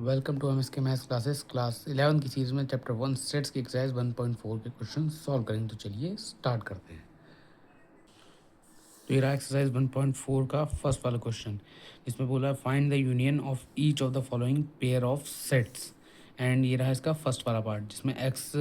Welcome to MSK maths classes class 11 की series में chapter 1 sets की एक्सरसाइज 1.4 के क्वेश्चन सॉल्व करेंगे। तो चलिए स्टार्ट करते हैं। तो ये रहा एक्सरसाइज 1.4 का फर्स्ट वाला क्वेश्चन, जिसमें बोला find the union of each of the following pair of sets. And ये रहा इसका फर्स्ट वाला पार्ट, जिसमें एक्स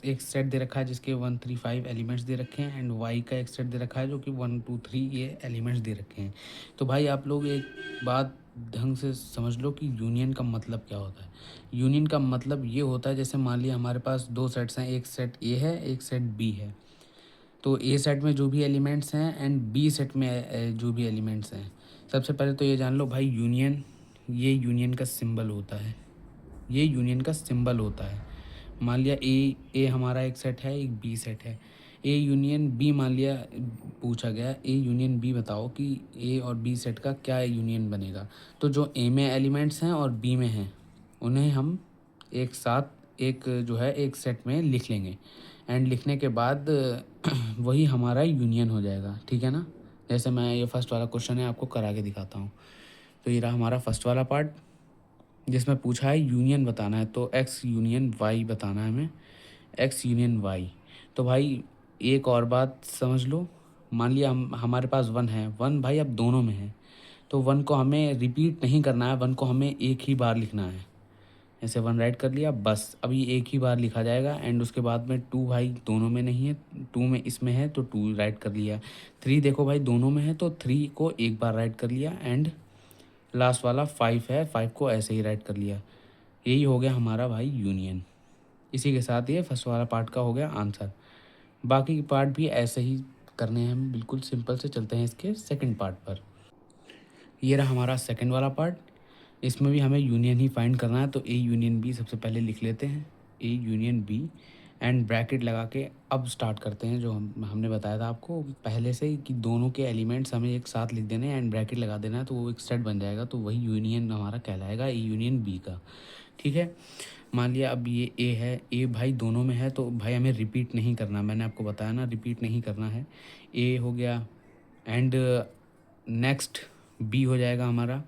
एक सेट दे रखा है जिसके 1 3 5 एलिमेंट्स दे रखे हैं, एंड वाई का एक सेट दे रखा है जो कि 1 2 3 ये एलिमेंट्स दे रखे हैं। तो भाई आप लोग एक बात ढंग से समझ लो कि यूनियन का मतलब क्या होता है। यूनियन का मतलब ये होता है, जैसे मान लिया हमारे पास दो सेट्स हैं, एक सेट ए है एक सेट बी है। तो ए सेट में जो भी एलिमेंट्स हैं एंड बी सेट में जो भी एलिमेंट्स हैं, सबसे पहले तो ये जान लो भाई यूनियन, ये यूनियन का सिंबल होता है। ये यूनियन का सिंबल होता है। मान लिया ए हमारा एक सेट है, एक बी सेट है। ए यूनियन बी मान लिया, पूछा गया ए यूनियन बी बताओ कि ए और बी सेट का क्या यूनियन बनेगा। तो जो ए में एलिमेंट्स हैं और बी में हैं, उन्हें हम एक साथ एक जो है एक सेट में लिख लेंगे। एंड लिखने के बाद वही हमारा यूनियन हो जाएगा। ठीक है ना। जैसे मैं ये फर्स्ट वाला क्वेश्चन है आपको करा के दिखाता हूँ। तो ये रहा हमारा फर्स्ट वाला पार्ट, जिसमें पूछा है यूनियन बताना है। तो एक्स यूनियन वाई बताना है हमें, एक्स यूनियन वाई। तो भाई एक और बात समझ लो, मान लिया हमारे पास वन है, वन भाई अब दोनों में है। तो वन को हमें रिपीट नहीं करना है, वन को हमें एक ही बार लिखना है। ऐसे वन राइट कर लिया, बस अभी एक ही बार लिखा जाएगा। एंड उसके बाद में टू भाई दोनों में नहीं है, टू में इसमें है तो टू राइट कर लिया। थ्री देखो भाई दोनों में है तो थ्री को एक बार राइट कर लिया। एंड लास्ट वाला फाइव है, फाइव को ऐसे ही राइट कर लिया। यही हो गया हमारा भाई यूनियन। इसी के साथ ये फर्स्ट वाला पार्ट का हो गया आंसर। बाकी के पार्ट भी ऐसे ही करने हैं हम, बिल्कुल सिंपल से चलते हैं इसके सेकंड पार्ट पर। ये रहा हमारा सेकंड वाला पार्ट, इसमें भी हमें यूनियन ही फाइंड करना है। तो ए यूनियन बी सबसे पहले लिख लेते हैं, A union B. And bracket लगा के अब स्टार्ट करते हैं, जो हमने बताया था आपको पहले से ही कि दोनों के एलिमेंट्स हमें एक साथ लिख देने हैं एंड ब्रैकेट लगा देना है, तो वो एक सेट बन जाएगा। तो वही यूनियन हमारा कहलाएगा ए यूनियन बी का। ठीक है। मान लिया अब ये ए है, ए भाई दोनों में है, तो भाई हमें रिपीट नहीं करना, मैंने आपको बताया ना रिपीट नहीं करना है। ए हो गया एंड नेक्स्ट बी हो जाएगा हमारा,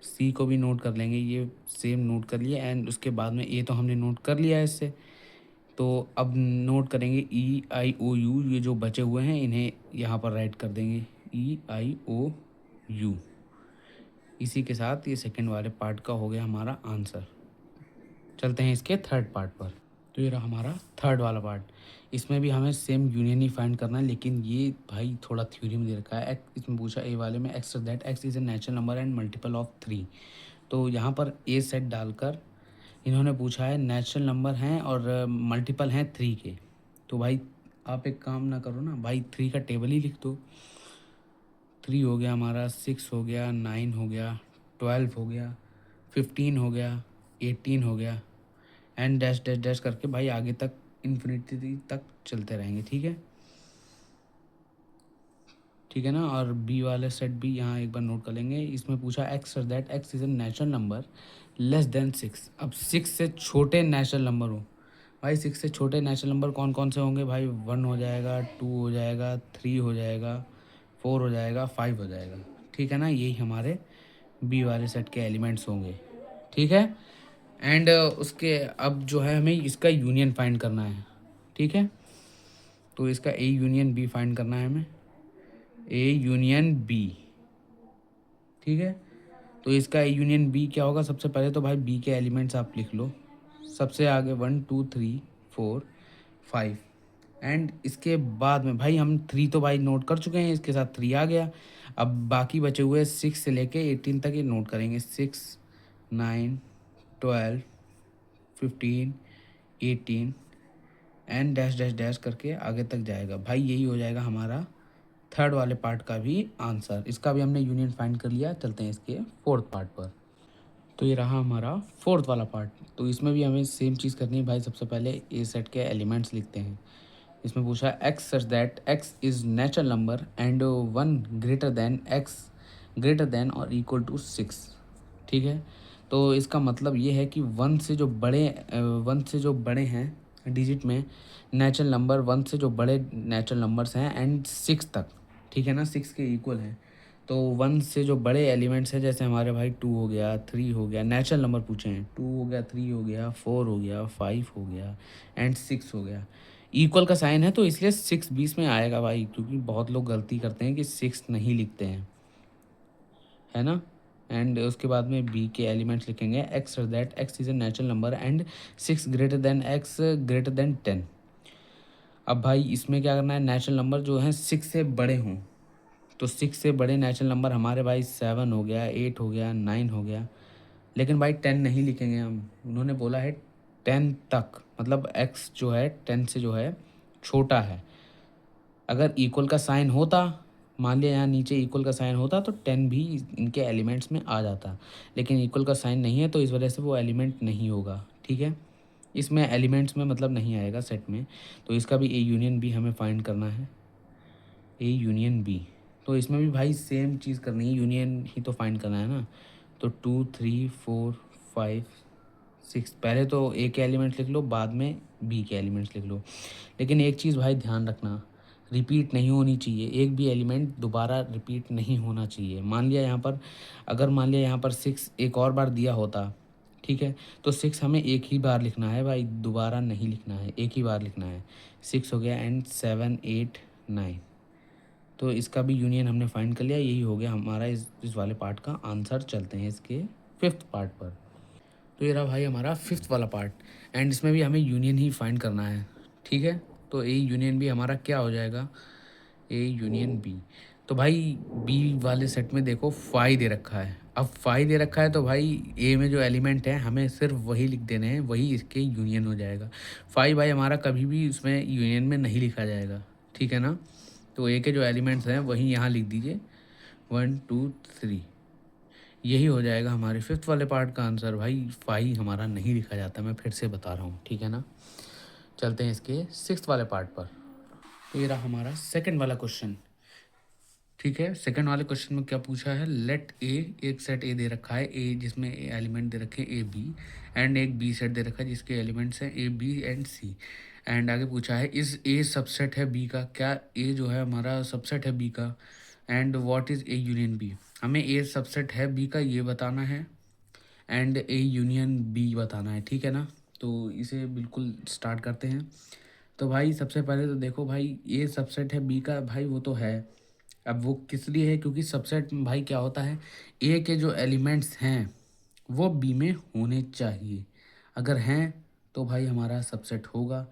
सी को भी नोट कर लेंगे, ये सेम नोट कर लिया। एंड उसके बाद में ए तो हमने नोट कर लिया है इससे, तो अब नोट करेंगे ई आई ओ यू, ये जो बचे हुए हैं इन्हें यहाँ पर राइट कर देंगे, ई आई ओ यू। इसी के साथ ये सेकंड वाले पार्ट का हो गया हमारा आंसर। चलते हैं इसके थर्ड पार्ट पर। तो ये रहा हमारा थर्ड वाला पार्ट, इसमें भी हमें सेम यूनियन ही फाइंड करना है, लेकिन ये भाई थोड़ा थ्योरी में दे रखा है। इसमें पूछा ए वाले में x that x is a natural number and multiple of three. तो यहाँ पर ए सेट डालकर इन्होंने पूछा है नेचुरल नंबर हैं और मल्टीपल हैं थ्री के। तो भाई आप एक काम ना करो ना भाई, थ्री का टेबल ही लिख दो। थ्री हो गया हमारा, सिक्स हो गया, नाइन हो गया, 12 हो गया, 15 हो गया, 18 हो गया। एंड डैश डैश डैश करके भाई आगे तक इन्फिनिटी तक चलते रहेंगे। ठीक है, ठीक है ना। और बी वाले सेट भी यहाँ एक बार नोट कर लेंगे। इसमें पूछा x that x is a natural number less than six. अब सिक्स से छोटे नेचुरल नंबर हो, भाई सिक्स से छोटे नेचुरल नंबर कौन कौन से होंगे भाई, वन हो जाएगा, टू हो जाएगा, थ्री हो जाएगा, फोर हो जाएगा, फाइव हो जाएगा। ठीक है ना, यही हमारे बी वाले सेट के एलिमेंट्स होंगे। ठीक है। एंड उसके अब जो है हमें इसका यूनियन फाइंड करना है। ठीक है, तो इसका ए यूनियन बी फाइंड करना है हमें, ए यूनियन बी। ठीक है, तो इसका ए यूनियन बी क्या होगा, सबसे पहले तो भाई बी के एलिमेंट्स आप लिख लो। सबसे आगे 1 2 3 4 5। एंड इसके बाद में भाई हम थ्री तो भाई नोट कर चुके हैं, इसके साथ थ्री आ गया। अब बाकी बचे हुए सिक्स से लेके 18 तक ये नोट करेंगे, 6 9 12 15 18 एंड डैश डैश डैश करके आगे तक जाएगा। भाई यही हो जाएगा हमारा थर्ड वाले पार्ट का भी आंसर। इसका भी हमने यूनियन फाइंड कर लिया। चलते हैं इसके फोर्थ पार्ट पर। तो ये रहा हमारा फोर्थ वाला पार्ट। तो इसमें भी हमें सेम चीज़ करनी है भाई। सबसे पहले ए सेट के एलिमेंट्स लिखते हैं। इसमें पूछा x such that x is natural number and one greater than x greater than और इक्वल टू सिक्स। ठीक है, तो इसका मतलब ये है कि वन से जो बड़े हैं डिजिट में नेचुरल नंबर, वन से जो बड़े नेचुरल नंबर्स हैं एंड सिक्स तक, ठीक है ना, सिक्स के इक्वल हैं, तो 1 से जो बड़े एलिमेंट्स हैं, जैसे हमारे भाई 2 हो गया, 3 हो गया, नेचुरल नंबर पूछे हैं, 2 हो गया, 3 हो गया, 4 हो गया, 5 हो गया एंड 6 हो गया। इक्वल का साइन है तो इसलिए 6 बीच में आएगा भाई, क्योंकि बहुत लोग गलती करते हैं कि 6 नहीं लिखते हैं, है ना। एंड उसके बाद में बी के एलिमेंट्स लिखेंगे x that x is a natural number and 6 greater than x greater than 10। अब भाई इसमें क्या करना है, नेचुरल नंबर जो हैं 6 से बड़े हों, तो 6 से बड़े नेचुरल नंबर हमारे भाई 7 हो गया, 8 हो गया, 9 हो गया। लेकिन भाई 10 नहीं लिखेंगे हम, उन्होंने बोला है 10 तक, मतलब x जो है 10 से जो है छोटा है। अगर इक्वल का साइन होता, मान लिया यहाँ नीचे इक्वल का साइन होता तो 10 भी इनके एलिमेंट्स में आ जाता, लेकिन इक्वल का साइन नहीं है तो इस वजह से वो एलिमेंट नहीं होगा, ठीक है। इसमें एलिमेंट्स में मतलब नहीं आएगा सेट में, तो इसका भी ए यूनियन बी हमें फाइंड करना है, ए यूनियन बी। तो इसमें भी भाई सेम चीज़ करनी है, यूनियन ही तो फाइंड करना है ना। तो 2 3 4 5 6, पहले तो ए के एलिमेंट्स लिख लो, बाद में बी के एलिमेंट्स लिख लो। लेकिन एक चीज़ भाई ध्यान रखना, रिपीट नहीं होनी चाहिए, एक भी एलिमेंट दोबारा रिपीट नहीं होना चाहिए। मान लिया यहाँ पर, अगर मान लिया यहाँ पर 6 एक और बार दिया होता, ठीक है, तो 6 हमें एक ही बार लिखना है भाई, दोबारा नहीं लिखना है, एक ही बार लिखना है। 6 हो गया एंड 7 8 9, तो इसका भी यूनियन हमने फाइंड कर लिया, यही हो गया हमारा इस वाले पार्ट का आंसर। चलते हैं इसके फिफ्थ पार्ट पर। तो ये रहा भाई हमारा फिफ्थ वाला पार्ट, एंड इसमें भी हमें यूनियन ही फाइंड करना है, ठीक है। तो ए यूनियन बी हमारा क्या हो जाएगा, ए यूनियन बी। तो भाई बी वाले सेट में देखो 5 दे रखा है, अब 5 दे रखा है तो भाई ए में जो एलिमेंट है हमें सिर्फ वही लिख देने हैं, वही इसके यूनियन हो जाएगा। 5 भाई हमारा कभी भी उसमें यूनियन में नहीं लिखा जाएगा, ठीक है ना। तो ए के जो एलिमेंट्स हैं वही यहाँ लिख दीजिए, 1 2 3, यही हो जाएगा हमारे फिफ्थ वाले पार्ट का आंसर। भाई 5 हमारा नहीं लिखा जाता, मैं फिर से बता रहा हूँ, ठीक है ना। चलते हैं इसके सिक्स्थ वाले पार्ट पर। तो ये रहा हमारा सेकंड वाला क्वेश्चन, ठीक है। सेकंड वाले क्वेश्चन में क्या पूछा है, लेट ए, एक सेट ए दे रखा है, ए जिसमें एलिमेंट दे रखे हैं ए बी, एंड एक बी सेट दे रखा है जिसके एलिमेंट्स हैं A B and C. And आगे पूछा है इस ए सबसेट है बी का, क्या ए जो है हमारा सबसेट है बी का, and what is A union B. हमें ए सबसेट है बी का ये बताना है, एंड ए यूनियन बी बताना है, ठीक है ना। तो इसे बिल्कुल स्टार्ट करते हैं। तो भाई सबसे पहले तो देखो भाई, ए सबसेट है बी का, भाई वो तो है। अब वो किस लिए है, क्योंकि सबसेट में भाई क्या होता है, ए के जो एलिमेंट्स हैं वो बी में होने चाहिए, अगर हैं तो भाई हमारा सबसेट होगा।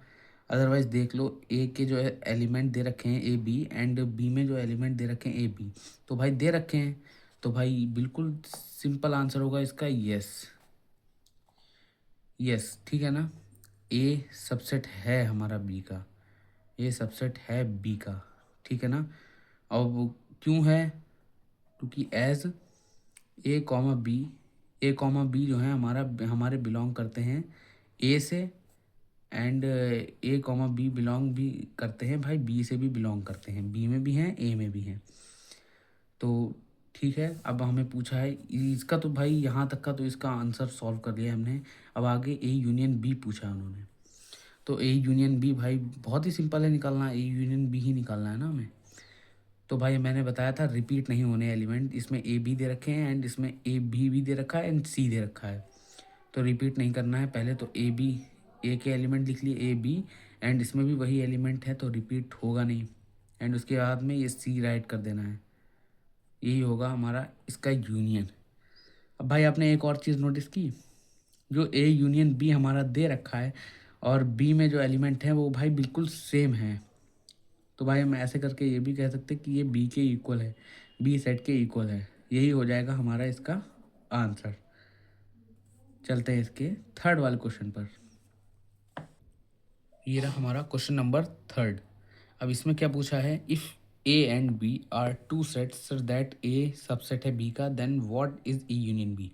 अदरवाइज़ देख लो, ए के जो एलिमेंट दे रखे हैं ए बी, एंड बी में जो एलिमेंट दे रखे हैं ए बी, तो भाई दे रखे हैं, तो भाई बिल्कुल सिंपल आंसर होगा इसका यस। यस, ठीक है ना। ए सबसेट है हमारा बी का, ए सबसेट है बी का, ठीक है ना। और वो क्यों है, क्योंकि as A comma B, A comma B जो है हमारे बिलोंग करते हैं ए से, and A comma B belong भी करते हैं भाई बी से भी बिलोंग करते हैं, बी में भी हैं ए में भी हैं। तो ठीक है, अब हमें पूछा है इसका, तो भाई यहाँ तक का तो इसका आंसर सॉल्व कर लिया हमने। अब आगे ए यूनियन बी पूछा उन्होंने, तो ए यूनियन बी भाई बहुत ही सिंपल है निकालना, ए यूनियन बी ही निकालना है ना हमें। तो भाई मैंने बताया था रिपीट नहीं होने एलिमेंट, इसमें ए बी दे रखे हैं एंड इसमें ए भी दे रखा है एंड सी दे रखा है, तो रिपीट नहीं करना है। पहले तो ए बी, ए के एलिमेंट लिख लिए ए बी, एंड इसमें भी वही एलिमेंट है तो रिपीट होगा नहीं, एंड उसके बाद में ये सी राइट कर देना है, यही होगा हमारा इसका यूनियन। अब भाई आपने एक और चीज़ नोटिस की, जो ए यूनियन बी हमारा दे रखा है और बी में जो एलिमेंट है वो भाई बिल्कुल सेम है, तो भाई हम ऐसे करके ये भी कह सकते हैं कि ये बी के इक्वल है, बी सेट के इक्वल है, यही हो जाएगा हमारा इसका आंसर। चलते हैं इसके थर्ड वाले क्वेश्चन पर। ये रहा हमारा क्वेश्चन नंबर थर्ड। अब इसमें क्या पूछा है, if A and B are two sets such that A subset है बी का, then what is A union B.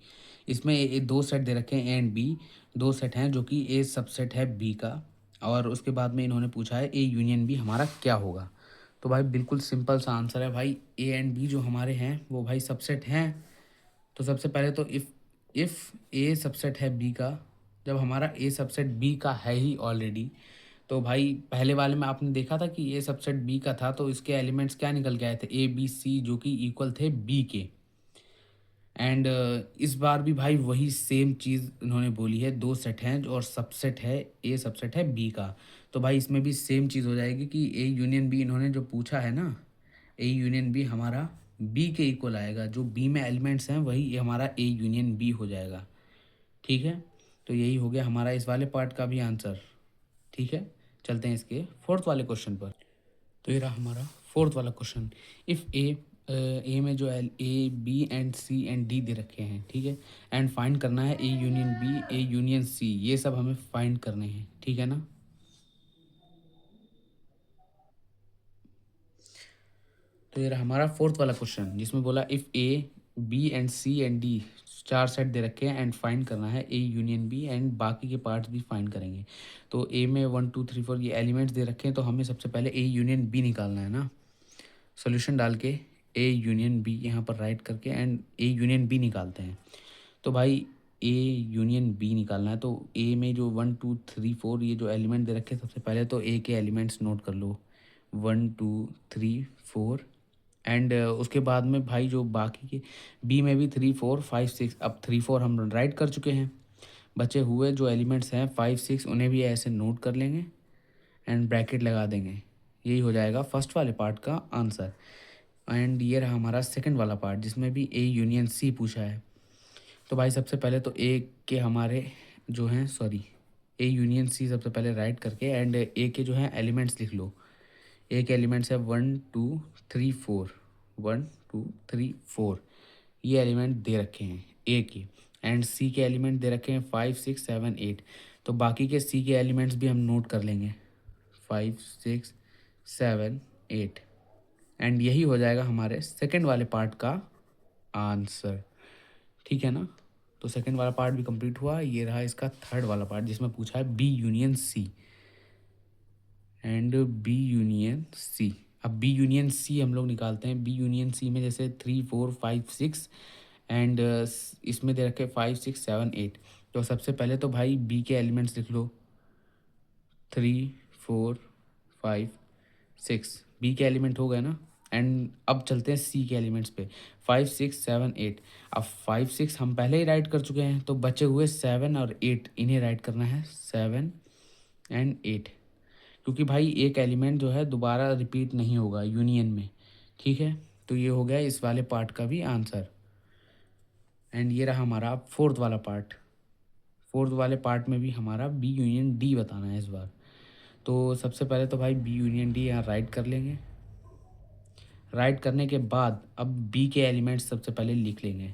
इसमें दो सेट दे रखे हैं ए एंड बी, दो सेट हैं जो कि ए सबसेट है बी का, और उसके बाद में इन्होंने पूछा है ए यूनियन बी हमारा क्या होगा। तो भाई बिल्कुल सिंपल सा आंसर है भाई, ए एंड बी जो हमारे हैं वो भाई सबसेट हैं। तो सबसे पहले तो इफ़ ए सबसेट है बी का, जब हमारा ए सबसेट बी का है ही ऑलरेडी, तो भाई पहले वाले में आपने देखा था कि ये सबसेट बी का था, तो इसके एलिमेंट्स क्या निकल के आए थे, ए बी सी, जो कि इक्वल थे बी के। एंड इस बार भी भाई वही सेम चीज़ इन्होंने बोली है, दो सेट हैं और सबसेट है, ए सबसेट है बी का। तो भाई इसमें भी सेम चीज़ हो जाएगी कि ए यूनियन बी इन्होंने जो पूछा है ना, ए यूनियन बी हमारा बी के इक्वल आएगा, जो बी में एलिमेंट्स हैं वही हमारा ए यूनियन बी हो जाएगा। ठीक है, तो यही हो गया हमारा इस वाले पार्ट का भी आंसर। ठीक है, चलते हैं इसके फोर्थ वाले क्वेश्चन पर। तो ये रहा हमारा फोर्थ वाला क्वेश्चन। इफ़ ए में जो L A B and C and D दे रखे हैं, ठीक है, एंड फाइंड करना है A union B, A union C, ये सब हमें फाइंड करने हैं, ठीक है ना। तो ये रहा हमारा फोर्थ वाला क्वेश्चन, जिसमें बोला if A B and C and D, चार सेट दे रखे हैं एंड फाइंड करना है ए यूनियन बी, एंड बाकी के पार्ट्स भी फाइंड करेंगे। तो ए में 1 2 3 4 ये एलिमेंट्स दे रखे हैं, तो हमें सबसे पहले ए यूनियन बी निकालना है ना। सोल्यूशन डाल के ए यूनियन बी यहाँ पर राइट करके एंड ए यूनियन बी निकालते हैं। तो भाई ए यूनियन बी निकालना है, तो ए में जो 1 2 3 4 ये जो एलिमेंट दे रखे हैं, सबसे पहले तो ए के एलिमेंट्स नोट कर लो, 1 2 3 4। एंड उसके बाद में भाई जो बाकी के बी में भी 3 4 5 6, अब 3 4 हम राइट कर चुके हैं। बचे हुए जो एलिमेंट्स हैं 5 6, उन्हें भी ऐसे नोट कर लेंगे एंड ब्रैकेट लगा देंगे। यही हो जाएगा फर्स्ट वाले पार्ट का आंसर। एंड ये रहा हमारा सेकंड वाला पार्ट, जिसमें भी ए यूनियन सी पूछा है। तो भाई सबसे पहले तो ए के हमारे जो हैं, सॉरी, ए यूनियन सी सबसे पहले राइट करके एंड ए के जो हैं एलिमेंट्स लिख लो। ए के एलिमेंट्स है 1 2 3 4, 1 2 3 4, ये एलिमेंट दे रखे हैं ए के। एंड सी के एलिमेंट दे रखे हैं 5 6 7 8, तो बाकी के सी के एलिमेंट्स भी हम नोट कर लेंगे, 5 6 7 8। एंड यही हो जाएगा हमारे सेकंड वाले पार्ट का आंसर। ठीक है ना। तो सेकंड वाला पार्ट भी कंप्लीट हुआ। ये रहा इसका थर्ड वाला पार्ट, जिसमें पूछा है B union C and B union C. अब बी यूनियन सी हम लोग निकालते हैं। बी यूनियन सी में जैसे 3 4 5 6 एंड इसमें दे रखे 5 6 7 8। तो सबसे पहले तो भाई बी के एलिमेंट्स लिख लो, 3 4 5 6, बी के एलिमेंट हो गए ना। एंड अब चलते हैं सी के एलिमेंट्स पे, 5 6 7 8। अब 5 6 हम पहले ही राइट कर चुके हैं, तो बचे हुए 7 और 8, इन्हें राइट करना है, 7 एंड 8। क्योंकि भाई एक एलिमेंट जो है दोबारा रिपीट नहीं होगा यूनियन में। ठीक है, तो ये हो गया इस वाले पार्ट का भी आंसर। एंड ये रहा हमारा फोर्थ वाला पार्ट। फोर्थ वाले पार्ट में भी हमारा बी यूनियन डी बताना है इस बार। तो सबसे पहले तो भाई बी यूनियन डी यहाँ राइट कर लेंगे। राइट करने के बाद अब बी के एलिमेंट्स सबसे पहले लिख लेंगे।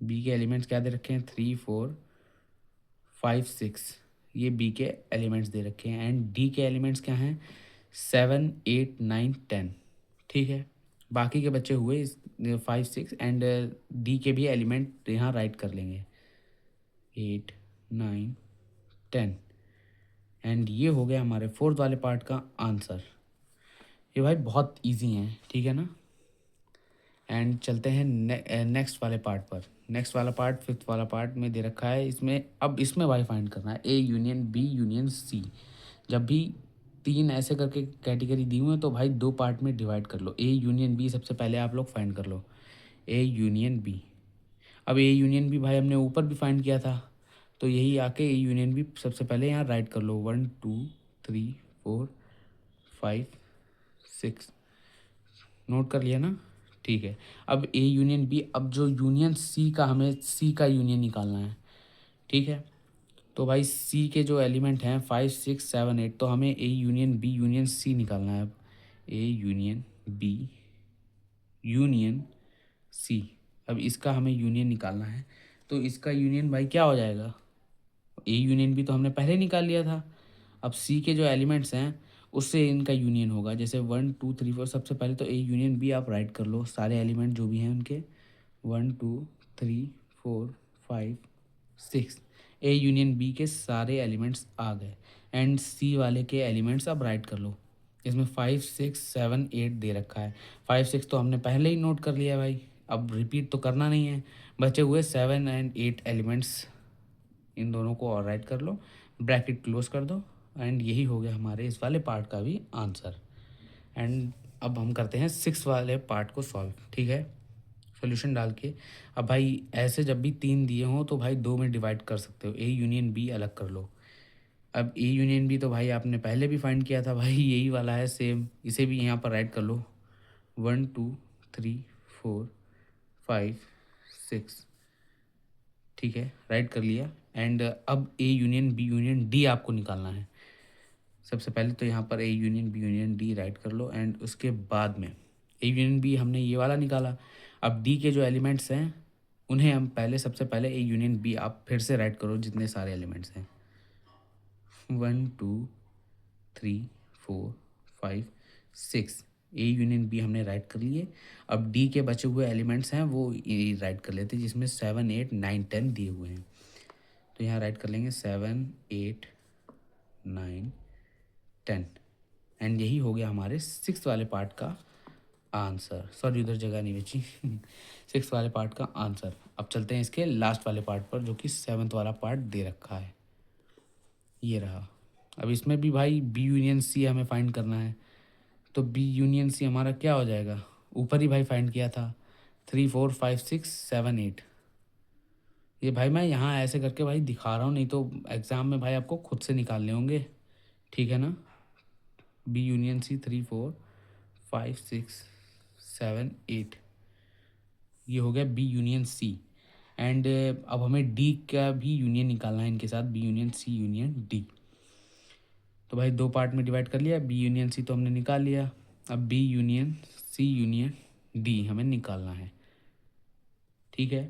बी के एलिमेंट्स क्या दे रखे हैं, 3 4 5 6, ये बी के एलिमेंट्स दे रखे हैं। एंड डी के एलिमेंट्स क्या हैं, 7 8 9 10। ठीक है, बाकी के बच्चे हुए 5 6 एंड डी के भी एलिमेंट यहाँ राइट कर लेंगे, 8 9 10। एंड ये हो गया हमारे फोर्थ वाले पार्ट का आंसर। ये भाई बहुत इजी हैं, ठीक है ना। एंड चलते हैं नेक्स्ट वाले पार्ट पर। नेक्स्ट वाला पार्ट फिफ्थ वाला पार्ट में दे रखा है। इसमें अब इसमें भाई फाइंड करना है A union B union C. जब भी तीन ऐसे करके कैटेगरी दी हुई है, तो भाई दो पार्ट में डिवाइड कर लो। ए यूनियन बी सबसे पहले आप लोग फाइंड कर लो, ए यूनियन बी। अब ए यूनियन बी भाई हमने ऊपर भी फाइंड किया था, तो यही आके ए यूनियन बी सबसे पहले यहाँ राइट कर लो, 1 2 3 4 5 6, नोट कर लिया ना। ठीक है, अब ए यूनियन बी, अब जो यूनियन सी का, हमें सी का यूनियन निकालना है। ठीक है, तो भाई सी के जो एलिमेंट हैं 5 6 7 8, तो हमें A union B union C निकालना है। अब A union B union C, अब इसका हमें यूनियन निकालना है। तो इसका यूनियन भाई क्या हो जाएगा, ए यूनियन बी तो हमने पहले निकाल लिया था। अब सी के जो एलिमेंट्स हैं उससे इनका यूनियन होगा, जैसे 1 2 3 4। सबसे पहले तो ए यूनियन बी आप राइट कर लो, सारे एलिमेंट जो भी हैं उनके, 1 2 3 4 5 6। ए यूनियन बी के सारे एलिमेंट्स आ गए। एंड सी वाले के एलिमेंट्स अब राइट कर लो। इसमें 5 6 7 8 दे रखा है। 5 6 तो हमने पहले ही नोट कर लिया भाई, अब रिपीट तो करना नहीं है। बचे हुए 7 एंड 8 एलिमेंट्स, इन दोनों को और राइट कर लो, ब्रैकेट क्लोज कर दो एंड यही हो गया हमारे इस वाले पार्ट का भी आंसर। एंड अब हम करते हैं 6 वाले पार्ट को सॉल्व, ठीक है। सॉल्यूशन डाल के अब भाई ऐसे जब भी 3 दिए हों तो भाई 2 में डिवाइड कर सकते हो, ए यूनियन बी अलग कर लो। अब ए यूनियन बी तो भाई आपने पहले भी फाइंड किया था भाई, यही वाला है सेम, इसे भी यहाँ पर राइट कर लो। 1 2 3 4 5 6, ठीक है, राइट कर लिया। एंड अब A union B union D आपको निकालना है। सबसे पहले तो यहाँ पर A union B union D write कर लो, एंड उसके बाद में ए यूनियन बी हमने ये वाला निकाला। अब डी के जो एलिमेंट्स हैं उन्हें हम पहले, सबसे पहले ए यूनियन बी आप फिर से राइट करो जितने सारे एलिमेंट्स हैं। 1 2 3 4 5 6, ए यूनियन बी हमने राइट कर लिए। अब डी के बचे हुए एलिमेंट्स हैं वो राइट कर लेते हैं, जिसमें 7 8 9 10 दिए हुए हैं। तो यहाँ राइट कर लेंगे 7 8 9 10, एंड यही हो गया हमारे 6 वाले पार्ट का आंसर। सॉरी, उधर जगह नहीं बची। 6 वाले पार्ट का आंसर। अब चलते हैं इसके लास्ट वाले पार्ट पर, जो कि 7th वाला पार्ट दे रखा है, ये रहा। अब इसमें भी भाई बी यूनियन सी हमें फाइंड करना है। तो बी यूनियन सी हमारा क्या हो जाएगा, ऊपर ही भाई फाइंड किया था, 3 4 5 6 7 8। ये भाई मैं यहाँ ऐसे करके भाई दिखा रहा हूँ, नहीं तो एग्ज़ाम में भाई आपको खुद से निकालने होंगे, ठीक है ना। बी यूनियन सी 3 4 5 6 7 8, ये हो गया बी यूनियन सी। एंड अब हमें डी का भी यूनियन निकालना है इनके साथ, B union C union D. तो भाई 2 पार्ट में डिवाइड कर लिया, बी यूनियन सी तो हमने निकाल लिया। अब B union C union D हमें निकालना है, ठीक है।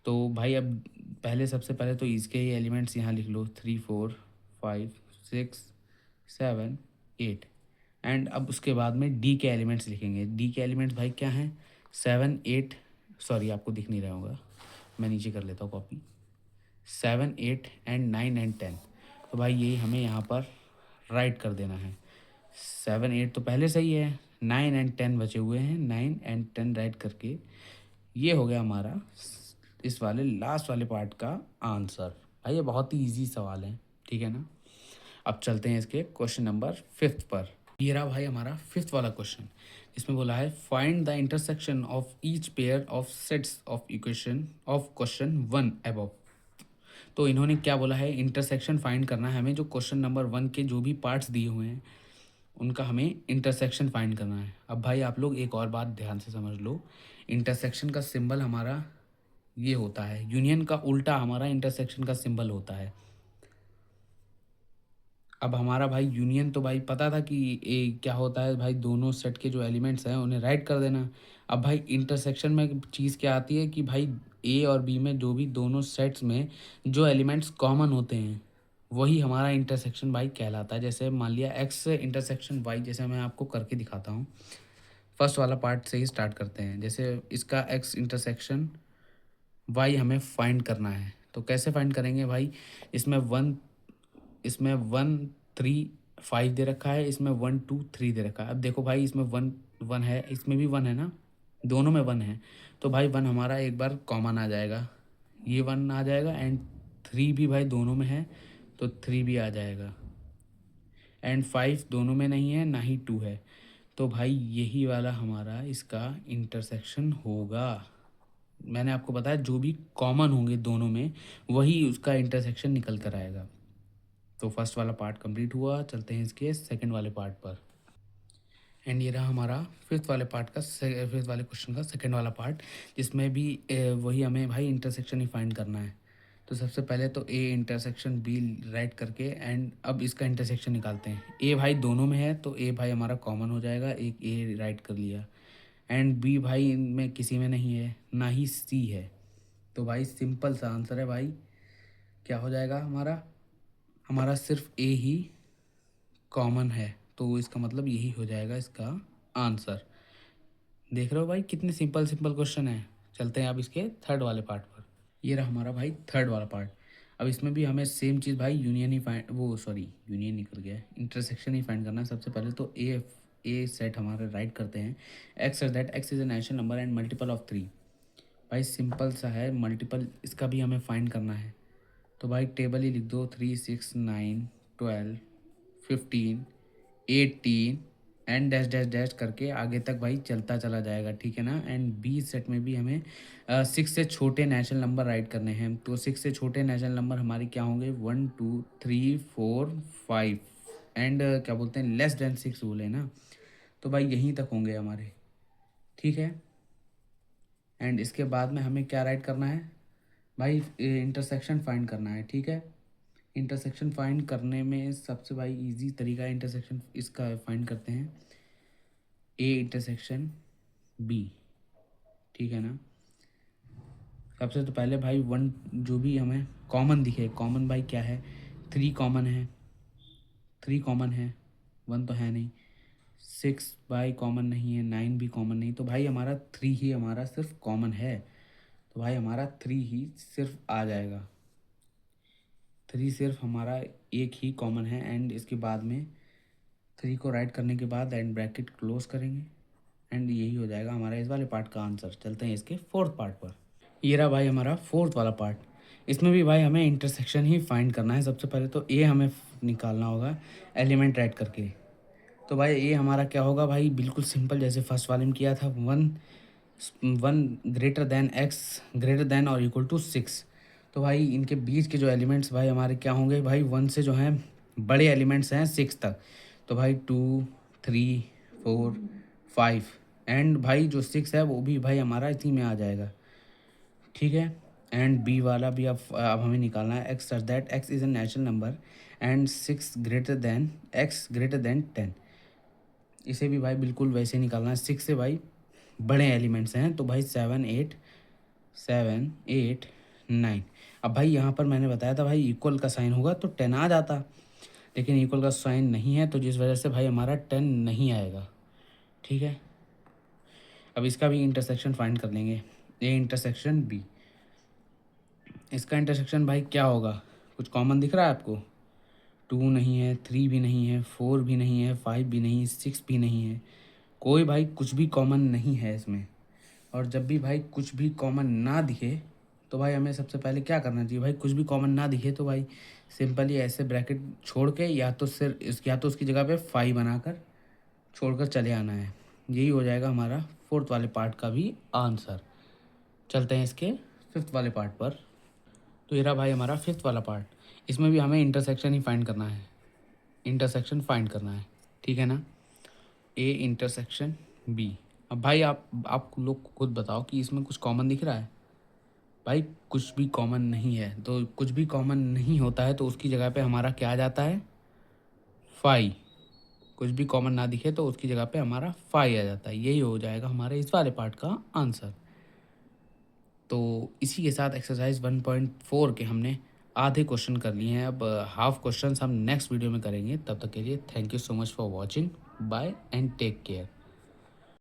तो भाई अब पहले, सबसे पहले तो इसके ही एलिमेंट्स यहाँ लिख लो, 3 4 5 6 7 8। एंड अब उसके बाद में डी के एलिमेंट्स लिखेंगे। डी के एलिमेंट्स भाई क्या हैं, 7 8, सॉरी आपको दिख नहीं रहा होगा, मैं नीचे कर लेता हूँ कॉपी। 7 8 and 9 and 10। तो भाई यही हमें यहाँ पर राइट कर देना है। 7 8 तो पहले सही है, 9 एंड 10 बचे हुए हैं, 9 एंड 10 राइट करके ये हो गया हमारा इस वाले लास्ट वाले पार्ट का आंसर। भाई ये बहुत ही इजी सवाल है, ठीक है ना। अब चलते हैं इसके क्वेश्चन नंबर 5 पर। ये रहा भाई हमारा 5th वाला क्वेश्चन, इसमें बोला है find the intersection of each pair of sets of equation of question 1 above. तो इन्होंने क्या बोला है, इंटरसेक्शन फाइंड करना है हमें, जो क्वेश्चन नंबर 1 के जो भी पार्ट्स दिए हुए हैं उनका हमें इंटरसेक्शन फाइंड करना है। अब भाई आप लोग एक और बात ध्यान से समझ लो, इंटरसेक्शन का सिंबल हमारा ये होता है, यूनियन का उल्टा हमारा इंटरसेक्शन का सिंबल होता है। अब हमारा भाई यूनियन तो भाई पता था कि ए क्या होता है भाई, दोनों सेट के जो एलिमेंट्स हैं उन्हें राइट कर देना। अब भाई इंटरसेक्शन में चीज़ क्या आती है कि भाई ए और बी में जो भी दोनों सेट्स में जो एलिमेंट्स कॉमन होते हैं वही हमारा इंटरसेक्शन भाई कहलाता है। जैसे मान लिया एक्स से इंटरसेक्शन वाई, जैसे मैं आपको करके दिखाता हूँ। फर्स्ट वाला पार्ट से ही स्टार्ट करते हैं। जैसे इसका एक्स इंटरसेक्शन वाई हमें फाइंड करना है, तो कैसे फाइंड करेंगे भाई, इसमें 1 3 5 दे रखा है, इसमें 1 2 3 दे रखा है। अब देखो भाई इसमें 1 1 है, इसमें भी 1 है ना, दोनों में 1 है। तो भाई 1 हमारा एक बार कॉमन आ जाएगा, ये 1 आ जाएगा। एंड 3 भी भाई दोनों में है तो 3 भी आ जाएगा। एंड 5 दोनों में नहीं है, ना ही 2 है। तो भाई यही वाला हमारा इसका इंटरसेक्शन होगा। मैंने आपको बताया जो भी कॉमन होंगे दोनों में वही उसका इंटरसेक्शन निकल कर आएगा। तो फर्स्ट वाला पार्ट कंप्लीट हुआ, चलते हैं इसके सेकंड वाले पार्ट पर। एंड ये रहा हमारा 5th वाले पार्ट का 5th वाले क्वेश्चन का सेकंड वाला पार्ट, जिसमें भी वही हमें भाई इंटरसेक्शन ही फाइंड करना है। तो सबसे पहले तो ए इंटरसेक्शन बी राइट करके एंड अब इसका इंटरसेक्शन निकालते हैं। ए भाई दोनों में है तो ए भाई हमारा कॉमन हो जाएगा, एक ए राइट कर लिया। एंड बी भाई इनमें किसी में नहीं है, ना ही सी है। तो भाई सिंपल सा आंसर है भाई, क्या हो जाएगा हमारा, हमारा सिर्फ ए ही कॉमन है, तो इसका मतलब यही हो जाएगा इसका आंसर। देख रहे हो भाई कितने सिंपल सिंपल क्वेश्चन है। चलते हैं अब इसके थर्ड वाले पार्ट पर। ये रहा हमारा भाई थर्ड वाला पार्ट। अब इसमें भी हमें सेम चीज़ भाई यूनियन ही फाइंड, वो सॉरी यूनियन निकल गया, इंटरसेक्शन ही फाइंड करना है। सबसे पहले तो ए सेट हमारे राइट करते हैं, x is that x is a natural number and multiple of 3। भाई सिंपल सा है, मल्टीपल इसका भी हमें फाइंड करना है। तो भाई टेबल ही लिख दो, 3 6 9 12 15, 18 एंड डैश डैश डैश करके आगे तक भाई चलता चला जाएगा, ठीक है ना। एंड बी सेट में भी हमें 6 से छोटे नेचुरल नंबर राइट करने हैं। तो 6 से छोटे नेचुरल नंबर हमारे क्या होंगे, 1 2 3 4 5 एंड क्या बोलते हैं, लेस देन 6 बोले ना, तो भाई यहीं तक होंगे हमारे, ठीक है। एंड इसके बाद में हमें क्या राइट करना है भाई, इंटरसेक्शन फाइंड करना है, ठीक है। इंटरसेक्शन फाइंड करने में सबसे भाई इजी तरीका है, इंटरसेक्शन इसका फाइंड करते हैं, ए इंटरसेक्शन बी, ठीक है ना। सबसे तो पहले भाई वन जो भी हमें कॉमन दिखे, कॉमन भाई क्या है, 3 कॉमन है, 3 कॉमन है, 1 तो है नहीं, 6 भाई कॉमन नहीं है, 9 भी कॉमन नहीं, तो भाई हमारा 3 ही हमारा सिर्फ कॉमन है, तो भाई हमारा 3 ही सिर्फ आ जाएगा, 3 सिर्फ हमारा एक ही कॉमन है। एंड इसके बाद में 3 को राइट करने के बाद एंड ब्रैकेट क्लोज करेंगे एंड यही हो जाएगा हमारा इस वाले पार्ट का आंसर। चलते हैं इसके फोर्थ पार्ट पर। ये रहा भाई हमारा फोर्थ वाला पार्ट। इसमें भी भाई हमें इंटरसेक्शन ही फाइंड करना है। सबसे पहले तो ए हमें निकालना होगा एलिमेंट राइट करके। तो भाई ए हमारा क्या होगा भाई, बिल्कुल सिंपल, जैसे फर्स्ट वाले में किया था, 1 greater than x greater than और इक्वल टू 6। तो भाई इनके बीच के जो एलिमेंट्स भाई हमारे क्या होंगे भाई, 1 से जो हैं बड़े एलिमेंट्स हैं 6 तक, तो भाई 2 3 4 5 एंड भाई जो 6 है वो भी भाई हमारा इसी में आ जाएगा, ठीक है। एंड बी वाला भी अब हमें निकालना है, x such that x is a natural number and 6 greater than x greater than 10। इसे भी भाई बिल्कुल वैसे निकालना है, 6 से भाई बड़े एलिमेंट्स हैं, तो भाई 7 8 अब भाई यहाँ पर मैंने बताया था भाई इक्वल का साइन होगा तो 10 आ जाता, लेकिन इक्वल का साइन नहीं है, तो जिस वजह से भाई हमारा 10 नहीं आएगा, ठीक है। अब इसका भी इंटरसेक्शन फाइंड कर लेंगे, ए इंटरसेक्शन बी। इसका इंटरसेक्शन भाई क्या होगा, कुछ कॉमन दिख रहा है आपको, 2 नहीं है, 3 भी नहीं है, 4 भी नहीं है, 5 भी नहीं, 6 भी नहीं है, कोई भाई कुछ भी कॉमन नहीं है इसमें। और जब भी भाई कुछ भी कॉमन ना दिखे तो भाई हमें सबसे पहले क्या करना चाहिए भाई, कुछ भी कॉमन ना दिखे तो भाई सिंपली ऐसे ब्रैकेट छोड़ के या तो उसकी जगह पे 5 बनाकर छोड़कर चले आना है। यही हो जाएगा हमारा फोर्थ वाले पार्ट का भी आंसर। चलते हैं इसके फिफ्थ वाले पार्ट पर। तो ये रहा भाई हमारा फिफ्थ वाला पार्ट। इसमें भी हमें इंटरसेक्शन ही फाइंड करना है, इंटरसेक्शन फाइंड करना है, ठीक है ना। A intersection B. अब भाई आप लोग खुद बताओ कि इसमें कुछ कॉमन दिख रहा है भाई, कुछ भी कॉमन नहीं है। तो कुछ भी कॉमन नहीं होता है तो उसकी जगह पे हमारा क्या आ जाता है, 5। कुछ भी कॉमन ना दिखे तो उसकी जगह पे हमारा 5 आ जाता है। यही हो जाएगा हमारे इस वाले पार्ट का आंसर। तो इसी के साथ एक्सरसाइज 1.4 के हमने आधे क्वेश्चन कर लिए हैं। अब हाफ क्वेश्चन हम नेक्स्ट वीडियो में करेंगे। तब तक के लिए thank you so much for watching, bye and take care.